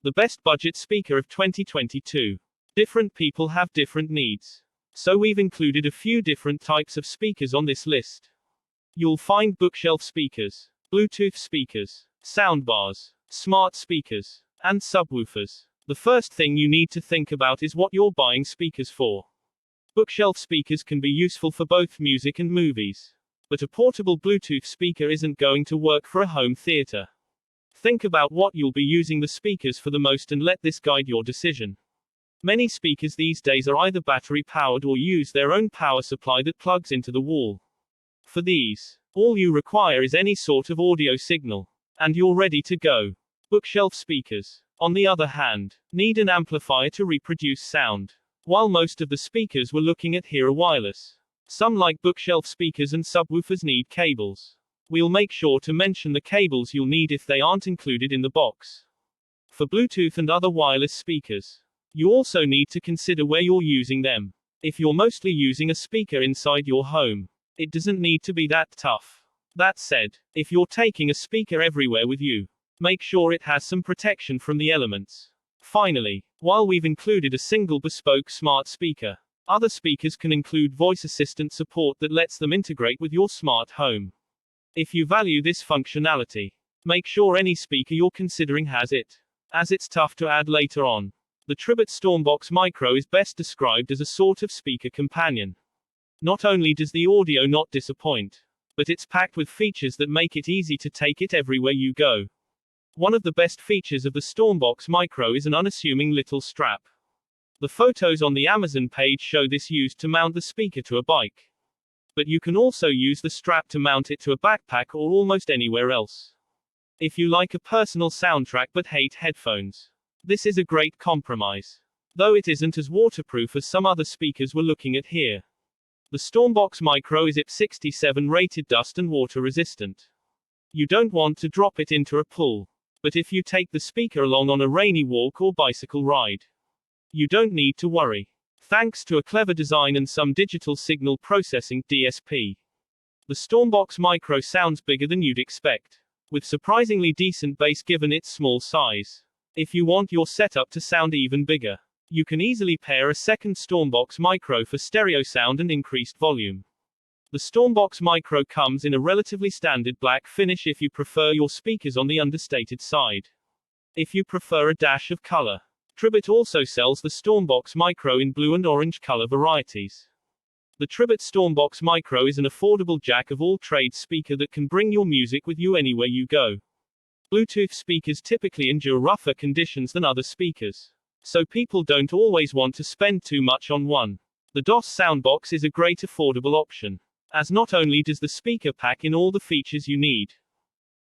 The best budget speaker of 2022. Different people have different needs. So we've included a few different types of speakers on this list. You'll find bookshelf speakers, Bluetooth speakers, soundbars, smart speakers, and subwoofers. The first thing you need to think about is what you're buying speakers for. Bookshelf speakers can be useful for both music and movies. But a portable Bluetooth speaker isn't going to work for a home theater. Think about what you'll be using the speakers for the most and let this guide your decision. Many speakers these days are either battery powered or use their own power supply that plugs into the wall. For these, all you require is any sort of audio signal, and you're ready to go. Bookshelf speakers, on the other hand, need an amplifier to reproduce sound. While most of the speakers we're looking at here are wireless, some like bookshelf speakers and subwoofers need cables. We'll make sure to mention the cables you'll need if they aren't included in the box. For Bluetooth and other wireless speakers, you also need to consider where you're using them. If you're mostly using a speaker inside your home, it doesn't need to be that tough. That said, if you're taking a speaker everywhere with you, make sure it has some protection from the elements. Finally, while we've included a single bespoke smart speaker, other speakers can include voice assistant support that lets them integrate with your smart home. If you value this functionality, make sure any speaker you're considering has it, as it's tough to add later on. The Tribit Stormbox Micro is best described as a sort of speaker companion. Not only does the audio not disappoint, but it's packed with features that make it easy to take it everywhere you go. One of the best features of the Stormbox Micro is an unassuming little strap. The photos on the Amazon page show this used to mount the speaker to a bike. But you can also use the strap to mount it to a backpack or almost anywhere else. If you like a personal soundtrack but hate headphones, this is a great compromise. Though it isn't as waterproof as some other speakers we're looking at here. The Stormbox Micro is IP67 rated dust and water resistant. You don't want to drop it into a pool. But if you take the speaker along on a rainy walk or bicycle ride, you don't need to worry. Thanks to a clever design and some digital signal processing (DSP), the Stormbox Micro sounds bigger than you'd expect, with surprisingly decent bass given its small size. If you want your setup to sound even bigger, you can easily pair a second Stormbox Micro for stereo sound and increased volume. The Stormbox Micro comes in a relatively standard black finish if you prefer your speakers on the understated side. If you prefer a dash of color, Tribit also sells the Stormbox Micro in blue and orange color varieties. The Tribit Stormbox Micro is an affordable jack-of-all-trades speaker that can bring your music with you anywhere you go. Bluetooth speakers typically endure rougher conditions than other speakers, so people don't always want to spend too much on one. The DOS Soundbox is a great affordable option, as not only does the speaker pack in all the features you need,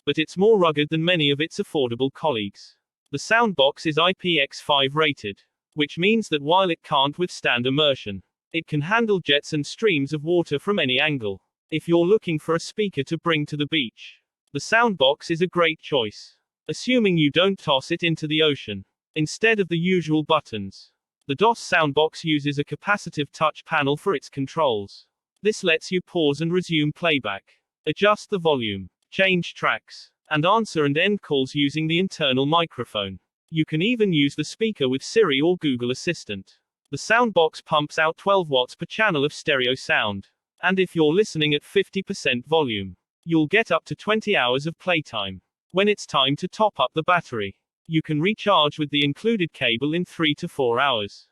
but it's more rugged than many of its affordable colleagues. The Soundbox is IPX5 rated, which means that while it can't withstand immersion, it can handle jets and streams of water from any angle. If you're looking for a speaker to bring to the beach, the Soundbox is a great choice, assuming you don't toss it into the ocean. Instead of the usual buttons, the DOS Soundbox uses a capacitive touch panel for its controls. This lets you pause and resume playback, adjust the volume, change tracks, and answer and end calls using the internal microphone. You can even use the speaker with Siri or Google Assistant. The Soundbox pumps out 12 watts per channel of stereo sound. And if you're listening at 50% volume, you'll get up to 20 hours of playtime. When it's time to top up the battery, you can recharge with the included cable in 3 to 4 hours.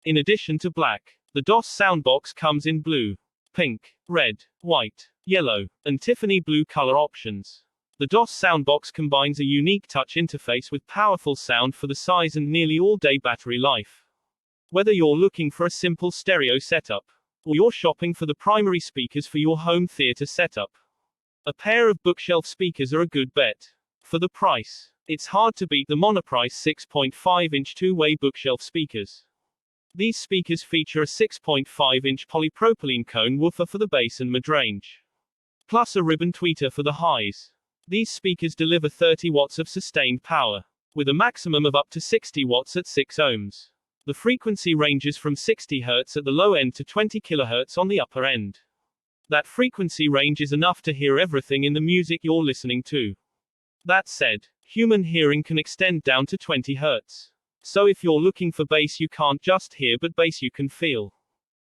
In addition to black, the DOS Soundbox comes in blue, pink, red, white, yellow, and Tiffany blue color options. The DOS Soundbox combines a unique touch interface with powerful sound for the size and nearly all-day battery life. Whether you're looking for a simple stereo setup, or you're shopping for the primary speakers for your home theater setup, a pair of bookshelf speakers are a good bet. For the price, it's hard to beat the Monoprice 6.5-inch two-way bookshelf speakers. These speakers feature a 6.5-inch polypropylene cone woofer for the bass and mid-range, plus a ribbon tweeter for the highs. These speakers deliver 30 watts of sustained power, with a maximum of up to 60 watts at 6 ohms. The frequency ranges from 60 Hz at the low end to 20 kHz on the upper end. That frequency range is enough to hear everything in the music you're listening to. That said, Human hearing can extend down to 20 Hz. So if you're looking for bass you can't just hear but bass you can feel.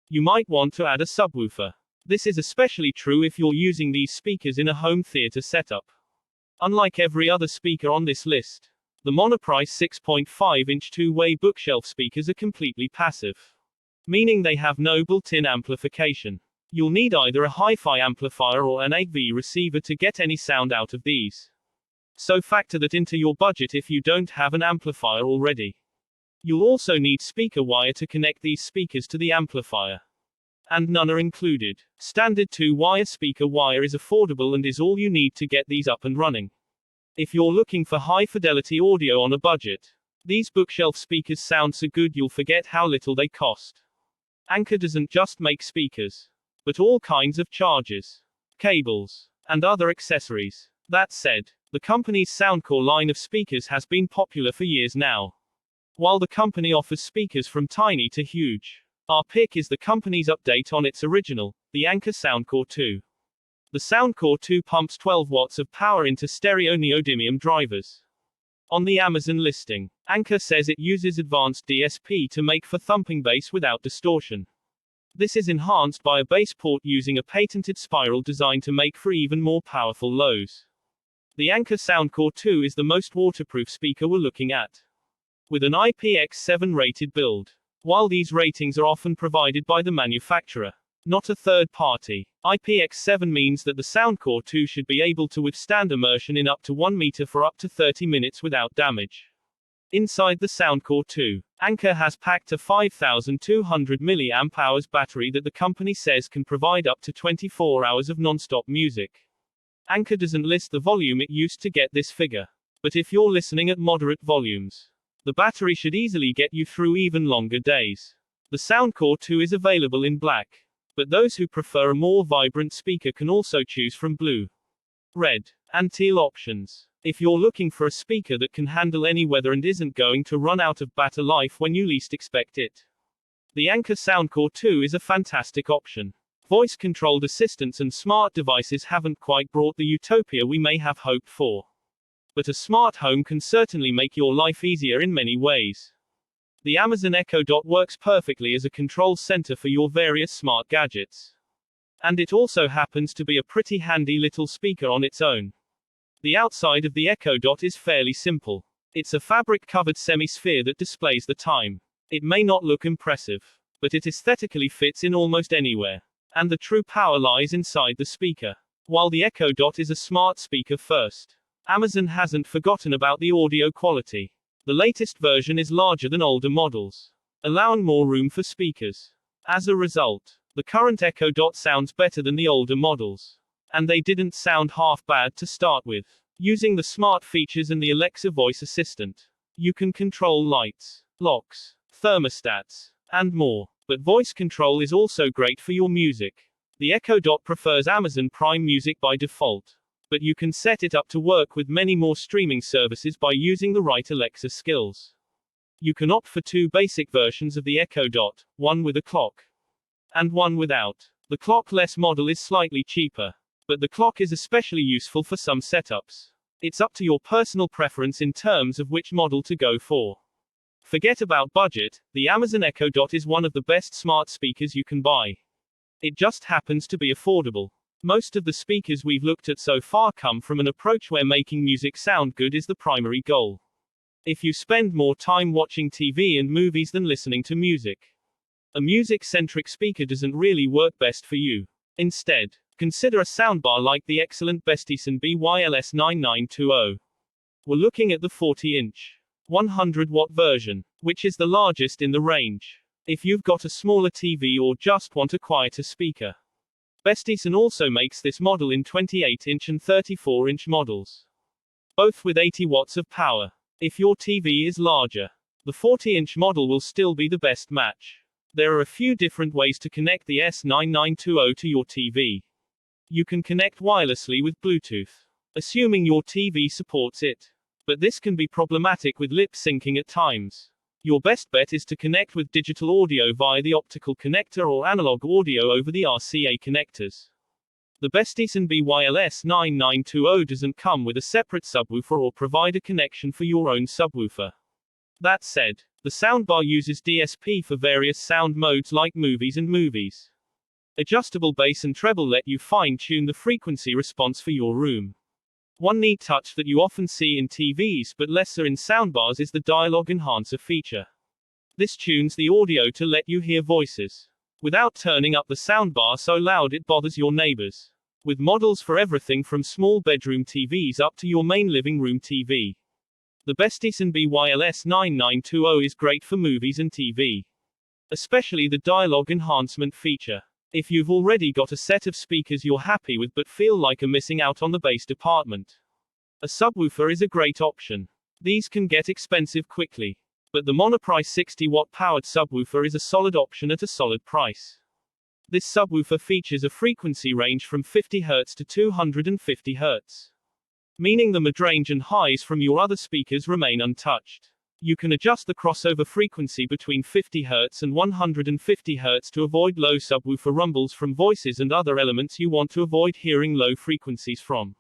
You might want to add a subwoofer. This is especially true if you're using these speakers in a home theater setup. Unlike every other speaker on this list, the Monoprice 6.5-inch two-way bookshelf speakers are completely passive, meaning they have no built-in amplification. You'll need either a hi-fi amplifier or an AV receiver to get any sound out of these. So factor that into your budget if you don't have an amplifier already. You'll also need speaker wire to connect these speakers to the amplifier. And none are included. Standard 2-wire speaker wire is affordable and is all you need to get these up and running. If you're looking for high-fidelity audio on a budget, these bookshelf speakers sound so good you'll forget how little they cost. Anker doesn't just make speakers, but all kinds of chargers, cables, and other accessories. That said, the company's Soundcore line of speakers has been popular for years now. While the company offers speakers from tiny to huge, our pick is the company's update on its original, the Anker Soundcore 2. The Soundcore 2 pumps 12 watts of power into stereo neodymium drivers. On the Amazon listing, Anker says it uses advanced DSP to make for thumping bass without distortion. This is enhanced by a bass port using a patented spiral design to make for even more powerful lows. The Anker Soundcore 2 is the most waterproof speaker we're looking at, with an IPX7 rated build. While these ratings are often provided by the manufacturer, not a third party, IPX7 means that the Soundcore 2 should be able to withstand immersion in up to 1 meter for up to 30 minutes without damage. Inside the Soundcore 2, Anker has packed a 5,200 mAh battery that the company says can provide up to 24 hours of non-stop music. Anker doesn't list the volume it used to get this figure, but if you're listening at moderate volumes, the battery should easily get you through even longer days. The Soundcore 2 is available in black, but those who prefer a more vibrant speaker can also choose from blue, red, and teal options. If you're looking for a speaker that can handle any weather and isn't going to run out of battery life when you least expect it, the Anker Soundcore 2 is a fantastic option. Voice-controlled assistants and smart devices haven't quite brought the utopia we may have hoped for. But a smart home can certainly make your life easier in many ways. The Amazon Echo Dot works perfectly as a control center for your various smart gadgets. And it also happens to be a pretty handy little speaker on its own. The outside of the Echo Dot is fairly simple. It's a fabric-covered semi-sphere that displays the time. It may not look impressive, but it aesthetically fits in almost anywhere. And the true power lies inside the speaker. While the Echo Dot is a smart speaker first, Amazon hasn't forgotten about the audio quality. The latest version is larger than older models, allowing more room for speakers. As a result, the current Echo Dot sounds better than the older models. And they didn't sound half bad to start with. Using the smart features and the Alexa voice assistant, you can control lights, locks, thermostats, and more. But voice control is also great for your music. The Echo Dot prefers Amazon Prime Music by default, but you can set it up to work with many more streaming services by using the right Alexa skills. You can opt for 2 basic versions of the Echo Dot, one with a clock, and one without. The clock-less model is slightly cheaper, but the clock is especially useful for some setups. It's up to your personal preference in terms of which model to go for. Forget about budget, the Amazon Echo Dot is one of the best smart speakers you can buy. It just happens to be affordable. Most of the speakers we've looked at so far come from an approach where making music sound good is the primary goal. If you spend more time watching TV and movies than listening to music, a music-centric speaker doesn't really work best for you. Instead, consider a soundbar like the excellent Bestison BYLS9920. We're looking at the 40-inch, 100-watt version, which is the largest in the range. If you've got a smaller TV or just want a quieter speaker, Bestison also makes this model in 28-inch and 34-inch models, both with 80 watts of power. If your TV is larger, the 40-inch model will still be the best match. There are a few different ways to connect the S9920 to your TV. You can connect wirelessly with Bluetooth, assuming your TV supports it. But this can be problematic with lip syncing at times. Your best bet is to connect with digital audio via the optical connector or analog audio over the RCA connectors. The Besties BYLS 9920 doesn't come with a separate subwoofer or provide a connection for your own subwoofer. That said, the soundbar uses DSP for various sound modes like movies and movies. Adjustable bass and treble let you fine-tune the frequency response for your room. One neat touch that you often see in TVs but lesser in soundbars is the dialogue enhancer feature. This tunes the audio to let you hear voices, without turning up the soundbar so loud it bothers your neighbors. With models for everything from small bedroom TVs up to your main living room TV. The Besties BYLS 9920 is great for movies and TV. Especially the dialogue enhancement feature. If you've already got a set of speakers you're happy with but feel like you're missing out on the bass department, a subwoofer is a great option. These can get expensive quickly, but the Monoprice 60-watt powered subwoofer is a solid option at a solid price. This subwoofer features a frequency range from 50 Hz to 250 Hz, meaning the midrange and highs from your other speakers remain untouched. You can adjust the crossover frequency between 50 Hz and 150 Hz to avoid low subwoofer rumbles from voices and other elements you want to avoid hearing low frequencies from.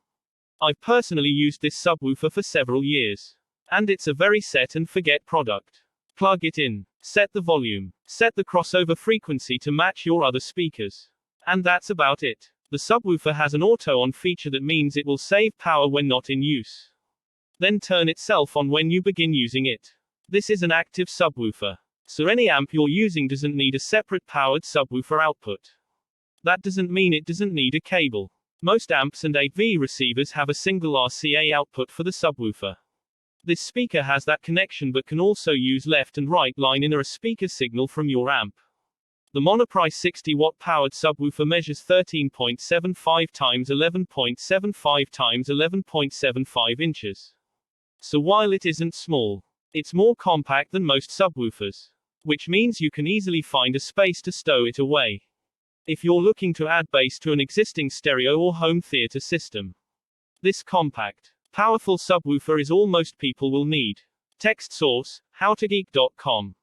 I've personally used this subwoofer for several years, and it's a very set and forget product. Plug it in, set the volume, set the crossover frequency to match your other speakers, and that's about it. The subwoofer has an auto-on feature that means it will save power when not in use, then turn itself on when you begin using it. This is an active subwoofer, so any amp you're using doesn't need a separate powered subwoofer output. That doesn't mean it doesn't need a cable. Most amps and AV receivers have a single RCA output for the subwoofer. This speaker has that connection but can also use left and right line in a speaker signal from your amp. The Monoprice 60-watt powered subwoofer measures 13.75 x 11.75 x 11.75 inches. So while it isn't small, it's more compact than most subwoofers, which means you can easily find a space to stow it away. If you're looking to add bass to an existing stereo or home theater system, this compact, powerful subwoofer is all most people will need. Text source, howtogeek.com.